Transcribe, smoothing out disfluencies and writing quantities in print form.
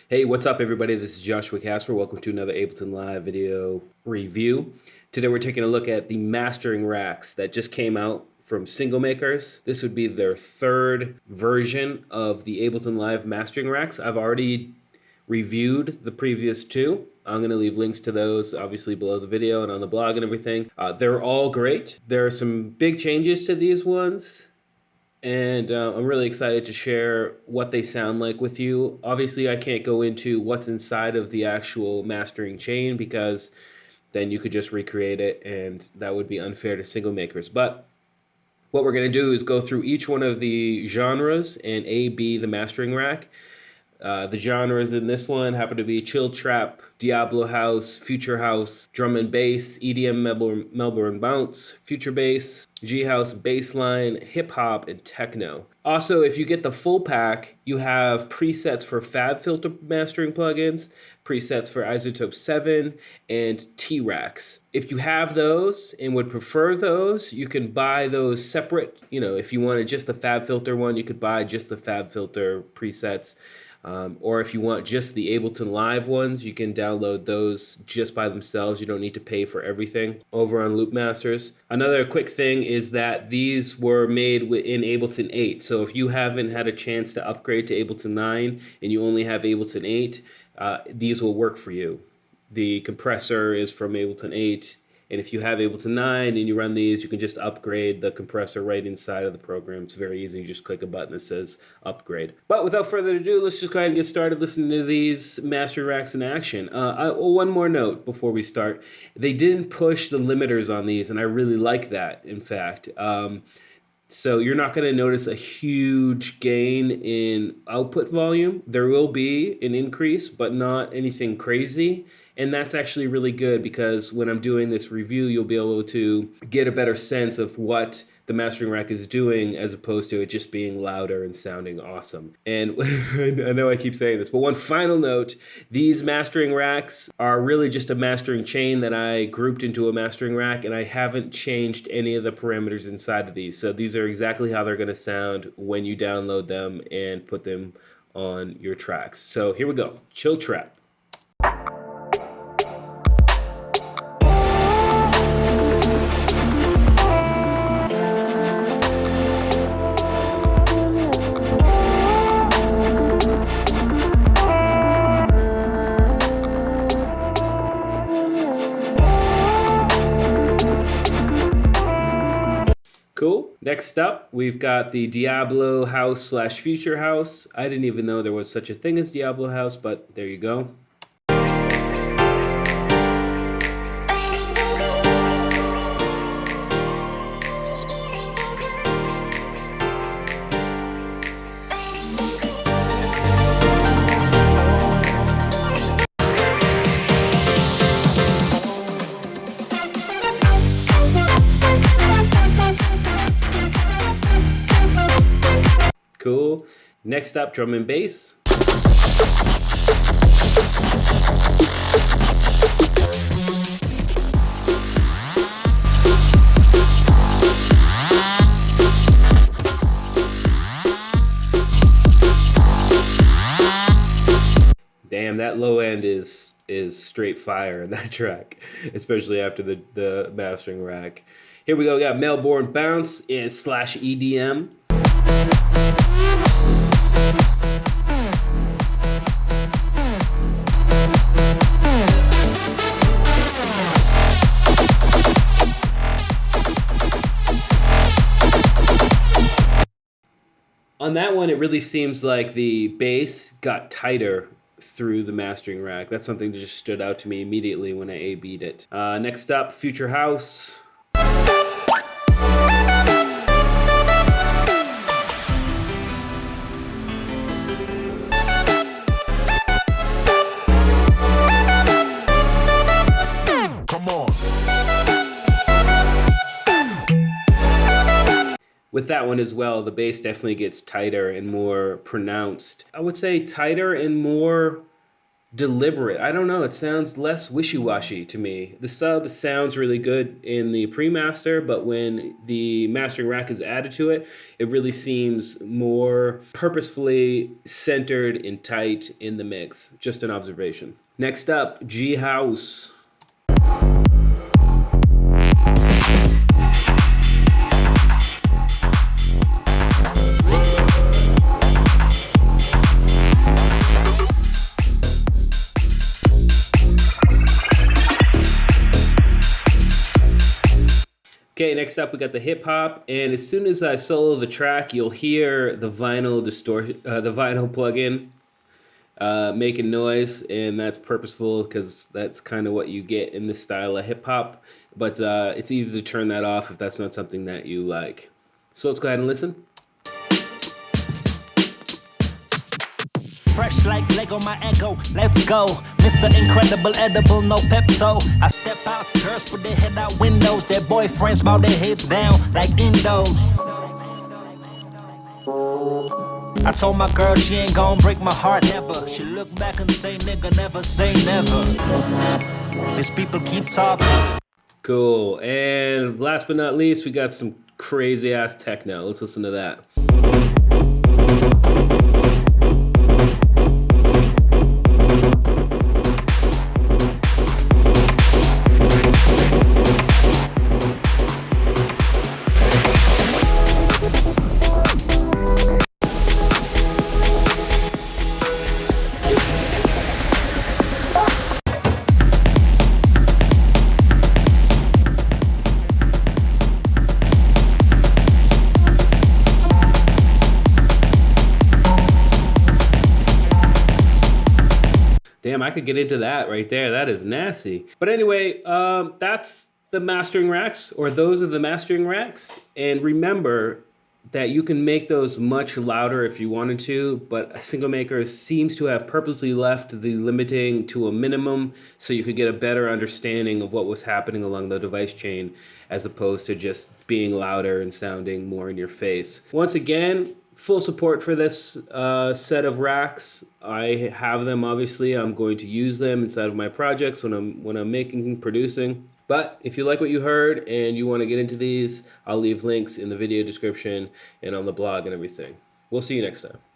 Hey, what's up everybody? This is Joshua Casper. Welcome to another Ableton Live video review. Today we're taking a look at the mastering racks that just came out from Singomakers. This would be their third version of the Ableton Live mastering racks. I've already reviewed the previous two. I'm going to leave links to those obviously below the video and on the blog and everything. They're all great. There are some big changes to these ones, and I'm really excited to share what they sound like with you. Obviously, I can't go into what's inside of the actual mastering chain because then you could just recreate it, and that would be unfair to Singomakers. But what we're going to do is go through each one of the genres and A-B the mastering rack. The genres in this one happen to be chill trap, Diablo House, future house, drum and bass, EDM, Melbourne Bounce, future bass, G house, bassline, hip hop, and techno. Also, if you get the full pack, you have presets for FabFilter mastering plugins, presets for Isotope 7, and T-Racks. If you have those and would prefer those, you can buy those separate. If you wanted just the FabFilter one, you could buy just the FabFilter presets. Or if you want just the Ableton Live ones, you can download those just by themselves. You don't need to pay for everything over on Loopmasters. Another quick thing is that these were made in Ableton 8. So if you haven't had a chance to upgrade to Ableton 9 and you only have Ableton 8, these will work for you. The compressor is from Ableton 8. And if you have Ableton 9 and you run these, you can just upgrade the compressor right inside of the program. It's very easy. You just click a button that says upgrade. But without further ado, let's just go ahead and get started listening to these master racks in action. One more note before we start. They didn't push the limiters on these, and I really like that, in fact. So you're not going to notice a huge gain in output volume. There will be an increase, but not anything crazy. And that's actually really good because when I'm doing this review, you'll be able to get a better sense of what the mastering rack is doing as opposed to it just being louder and sounding awesome. And I know I keep saying this, but one final note, these mastering racks are really just a mastering chain that I grouped into a mastering rack, and I haven't changed any of the parameters inside of these. So these are exactly how they're going to sound when you download them and put them on your tracks. So here we go. Chill Trap. Cool. Next up, we've got the Diablo House / Future House. I didn't even know there was such a thing as Diablo House, but there you go. Cool. Next up, drum and bass. Damn, that low end is straight fire in that track, especially after the mastering rack. Here we go. We got Melbourne Bounce / EDM. On that one, it really seems like the bass got tighter through the mastering rack. That's something that just stood out to me immediately when I A-B'd it. Next up, Future House. With that one as well, the bass definitely gets tighter and more pronounced. I would say tighter and more deliberate. I don't know. It sounds less wishy-washy to me. The sub sounds really good in the pre-master, but when the mastering rack is added to it, it really seems more purposefully centered and tight in the mix. Just an observation. Next up, G House. Okay, next up we got the hip hop, and as soon as I solo the track, you'll hear the vinyl the vinyl plugin making noise, and that's purposeful because that's kind of what you get in this style of hip hop. But it's easy to turn that off if that's not something that you like. So let's go ahead and listen. Fresh like Lego, my ego, let's go. Mr. Incredible, edible, no Pepto. I step out, girls put their head out windows. Their boyfriends bow their heads down like Indos. I told my girl she ain't gon' break my heart, never. She look back and say, nigga, never say never. These people keep talking. Cool, and last but not least, we got some crazy ass techno. Let's listen to that. Damn, I could get into that right there. That is nasty. But anyway, that's the mastering racks, or those are the mastering racks. And remember that you can make those much louder if you wanted to, but Singomakers seems to have purposely left the limiting to a minimum so you could get a better understanding of what was happening along the device chain as opposed to just being louder and sounding more in your face. Once again, full support for this set of racks. I have them, obviously. I'm going to use them inside of my projects when I'm making and producing. But if you like what you heard and you want to get into these, I'll leave links in the video description and on the blog and everything. We'll see you next time.